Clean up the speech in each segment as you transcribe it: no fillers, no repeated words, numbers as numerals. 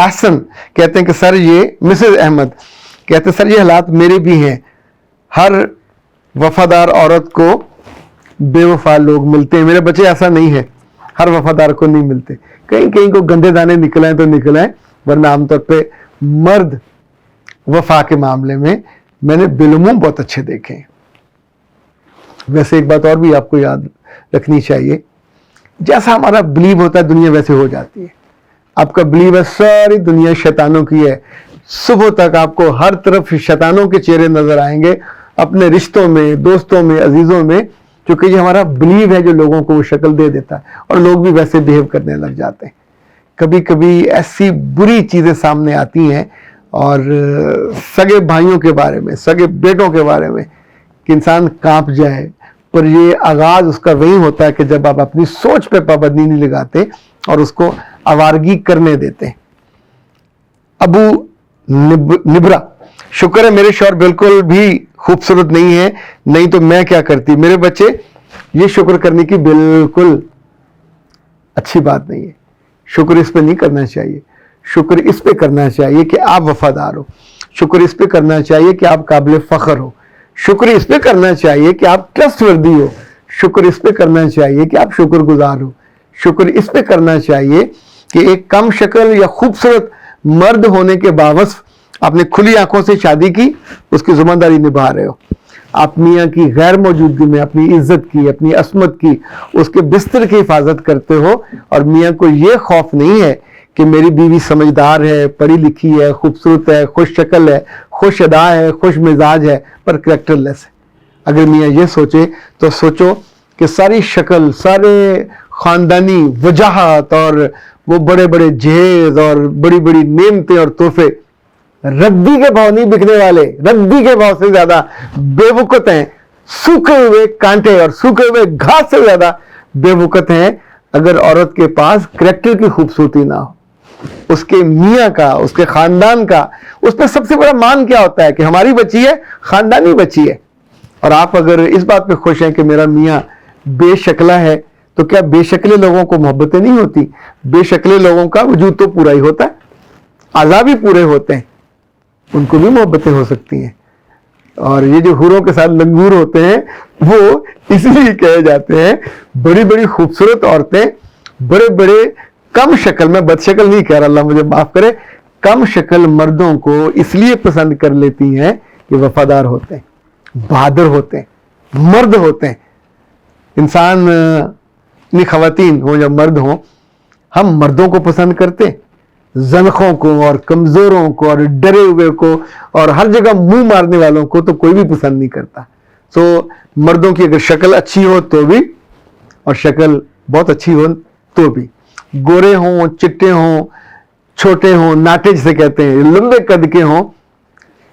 احسن کہتے ہیں کہ سر یہ مسز احمد کہتے ہیں سر یہ حالات میرے بھی ہیں, ہر وفادار عورت کو بے وفا لوگ ملتے ہیں. میرے بچے ایسا نہیں ہے, ہر وفادار کو نہیں ملتے, کہیں کہیں کو گندے دانے نکل آئیں تو نکل آئیں, ورنہ عام طور پہ مرد وفا کے معاملے میں نے بالعموم بہت اچھے دیکھے ہیں. ویسے ایک بات اور بھی آپ کو یاد رکھنی چاہیے, جیسا ہمارا بلیو ہوتا ہے دنیا ویسے ہو جاتی ہے. آپ کا بلیو ہے ساری دنیا شیطانوں کی ہے, صبح تک آپ کو ہر طرف شیطانوں کے چہرے نظر آئیں گے, اپنے رشتوں میں, دوستوں میں, عزیزوں میں, کیونکہ یہ ہمارا بلیو ہے جو لوگوں کو وہ شکل دے دیتا ہے, اور لوگ بھی ویسے بیہیو کرنے لگ جاتے ہیں. کبھی کبھی ایسی بری چیزیں سامنے آتی ہیں اور سگے بھائیوں کے بارے میں, سگے بیٹوں کے بارے میں, کہ انسان کانپ جائے, پر یہ آغاز اس کا وہی ہوتا ہے کہ جب آپ اپنی سوچ پہ پابندی نہیں لگاتے اور اس کو آوارگی کرنے دیتے ہیں. ابو نبرا, شکر ہے میرے شوہر بالکل بھی خوبصورت نہیں ہے, نہیں تو میں کیا کرتی. میرے بچے یہ شکر کرنے کی بالکل اچھی بات نہیں ہے. شکر اس پہ نہیں کرنا چاہیے, شکر اس پہ کرنا چاہیے کہ آپ وفادار ہو, شکر اس پہ کرنا چاہیے کہ آپ قابل فخر ہو, شکر اس پہ کرنا چاہیے کہ آپ ٹرسٹ وردی ہو, شکر اس پہ کرنا چاہیے کہ آپ شکر گزار ہو, شکر اس پہ کرنا چاہیے کہ ایک کم شکل یا خوبصورت مرد ہونے کے باوجود آپ نے کھلی آنکھوں سے شادی کی, اس کی ذمہ داری نبھا رہے ہو. آپ میاں کی غیر موجودگی میں اپنی عزت کی, اپنی عصمت کی, اس کے بستر کی حفاظت کرتے ہو, اور میاں کو یہ خوف نہیں ہے کہ میری بیوی سمجھدار ہے, پڑھی لکھی ہے, خوبصورت ہے, خوش شکل ہے, خوش ادا ہے, خوش مزاج ہے, پر کریکٹر لیس ہے. اگر میاں یہ سوچے تو سوچو کہ ساری شکل, سارے خاندانی وجاہت اور وہ بڑے بڑے جہیز اور بڑی بڑی نعمتیں اور تحفے ردی کے بھاؤ نہیں بکنے والے, ردی کے بھاؤ سے زیادہ بے وقت ہیں, سوکھے ہوئے کانٹے اور سوکھے ہوئے گھاس سے زیادہ بے وقت ہیں اگر عورت کے پاس کریکٹر کی خوبصورتی نہ ہو. اس کے میاں کا, اس کے خاندان کا, اس پہ سب سے بڑا مان کیا ہوتا ہے کہ ہماری بچی ہے, خاندانی بچی ہے. اور آپ اگر اس بات پہ خوش ہیں کہ میرا میاں بے شکلہ ہے, تو کیا بے شکلے لوگوں کو محبتیں نہیں ہوتی؟ بے شکلے لوگوں کا وجود تو پورا ہی ہوتا ہے, اعضاء بھی پورے ہوتے ہیں, ان کو بھی محبتیں ہو سکتی ہیں. اور یہ جو حوروں کے ساتھ لنگور ہوتے ہیں وہ اس لیے کہے جاتے ہیں, بڑی بڑی خوبصورت عورتیں بڑے بڑے کم شکل, میں بد شکل نہیں کہہ رہا, اللہ مجھے معاف کرے, کم شکل مردوں کو اس لیے پسند کر لیتی ہیں کہ وفادار ہوتے ہیں, بہادر ہوتے ہیں, مرد ہوتے ہیں. انسان نہیں, خواتین ہوں یا مرد ہوں, ہم مردوں کو پسند کرتے ہیں, زنخوں کو اور کمزوروں کو اور ڈرے ہوئے کو اور ہر جگہ منہ مارنے والوں کو تو کوئی بھی پسند نہیں کرتا. تو مردوں کی اگر شکل اچھی ہو تو بھی, اور شکل بہت اچھی ہو تو بھی, گورے ہوں, چٹے ہوں, چھوٹے ہوں, ناٹے جسے کہتے ہیں, لمبے قد کے ہوں,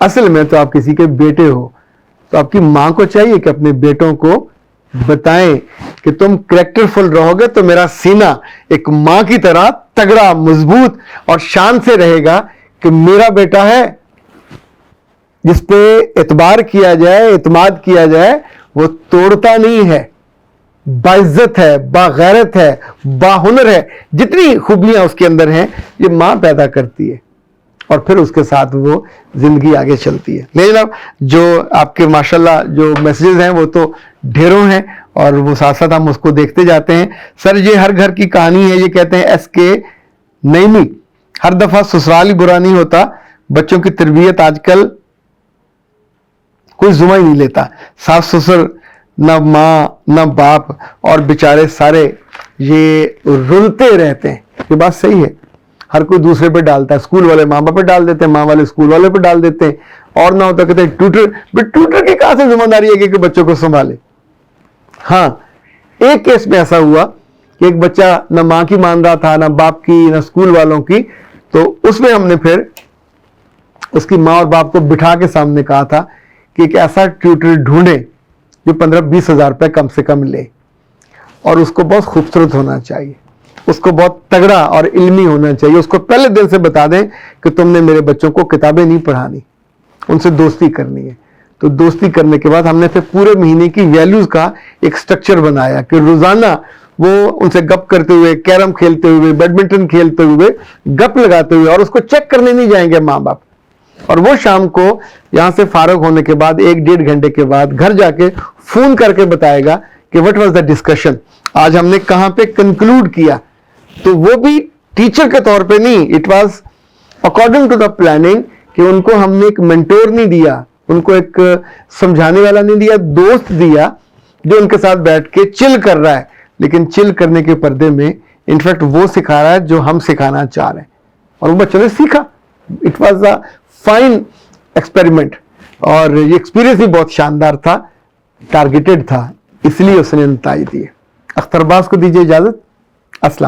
اصل میں تو آپ کسی کے بیٹے ہو. تو آپ کی ماں کو چاہیے کہ اپنے بیٹوں کو بتائیں کہ تم کریکٹر فل رہو گے تو میرا سینہ ایک ماں کی طرح تگڑا, مضبوط اور شان سے رہے گا کہ میرا بیٹا ہے جس پہ اعتبار کیا جائے, اعتماد کیا جائے, وہ توڑتا نہیں ہے, باعزت ہے, باغیرت ہے, باہنر ہے. جتنی خوبیاں اس کے اندر ہیں یہ ماں پیدا کرتی ہے, اور پھر اس کے ساتھ وہ زندگی آگے چلتی ہے. لیکن اب جو آپ کے ماشاءاللہ جو میسیجز ہیں وہ تو ڈھیروں ہیں, اور وہ ساتھ ساتھ ہم اس کو دیکھتے جاتے ہیں. سر یہ ہر گھر کی کہانی ہے, یہ کہتے ہیں ایس کے نعیمی, ہر دفعہ سسرال ہی برا نہیں ہوتا, بچوں کی تربیت آج کل کوئی ذمہ ہی نہیں لیتا, ساس سسر, نہ ماں نہ باپ, اور بیچارے سارے یہ رلتے رہتے ہیں. یہ بات صحیح ہے, ہر کوئی دوسرے پہ ڈالتا ہے, اسکول والے ماں باپ پہ ڈال دیتے ہیں, ماں والے اسکول والے پہ ڈال دیتے ہیں, اور نہ ہوتا کہتے ہیں ٹیوٹر کی کہاں سے ذمہ داری ہے کہ بچوں کو سنبھالے. ہاں, ایک کیس میں ایسا ہوا کہ ایک بچہ نہ ماں کی مان رہا تھا, نہ باپ کی, نہ اسکول والوں کی, تو اس میں ہم نے پھر اس کی ماں اور باپ کو بٹھا کے سامنے کہا تھا کہ ایک ایسا ٹیوٹر ڈھونڈے جو 15-20 ہزار روپے کم سے کم لے, اور اس کو بہت خوبصورت ہونا چاہیے, اس کو بہت تگڑا اور علمی ہونا چاہیے. اس کو پہلے دن سے بتا دیں کہ تم نے میرے بچوں کو کتابیں نہیں پڑھانی, ان سے دوستی کرنی ہے. تو دوستی کرنے کے بعد ہم نے پھر پورے مہینے کی ویلیوز کا ایک سٹرکچر بنایا کہ روزانہ وہ ان سے گپ کرتے ہوئے, کیرم کھیلتے ہوئے, بیڈمنٹن کھیلتے ہوئے, گپ لگاتے ہوئے, اور اس کو چیک کرنے نہیں جائیں گے ماں باپ. اور وہ شام کو یہاں سے فارغ ہونے کے بعد 1-1.5 گھنٹے کے بعد گھر جا کے فون کر کے بتائے گا کہ وٹ واز دا ڈسکشن, آج ہم نے کہاں پہ کنکلوڈ کیا. تو وہ بھی ٹیچر کے طور پہ نہیں, it was according to the planning, کہ ان کو ہم نے ایک مینٹور نہیں دیا, ان کو ایک سمجھانے والا نہیں دیا, دوست دیا جو ان کے ساتھ بیٹھ کے چل کر رہا ہے, لیکن چل کرنے کے پردے میں انفیکٹ وہ سکھا رہا ہے جو ہم سکھانا چاہ رہے ہیں. اور وہ بچوں نے سیکھا. It was a fine experiment, اور یہ ایکسپیرینس بھی بہت شاندار تھا, ٹارگیٹڈ تھا, اس لیے اس نے نتائج دیے. اختر عباس کو دیجیے اجازت. السلام.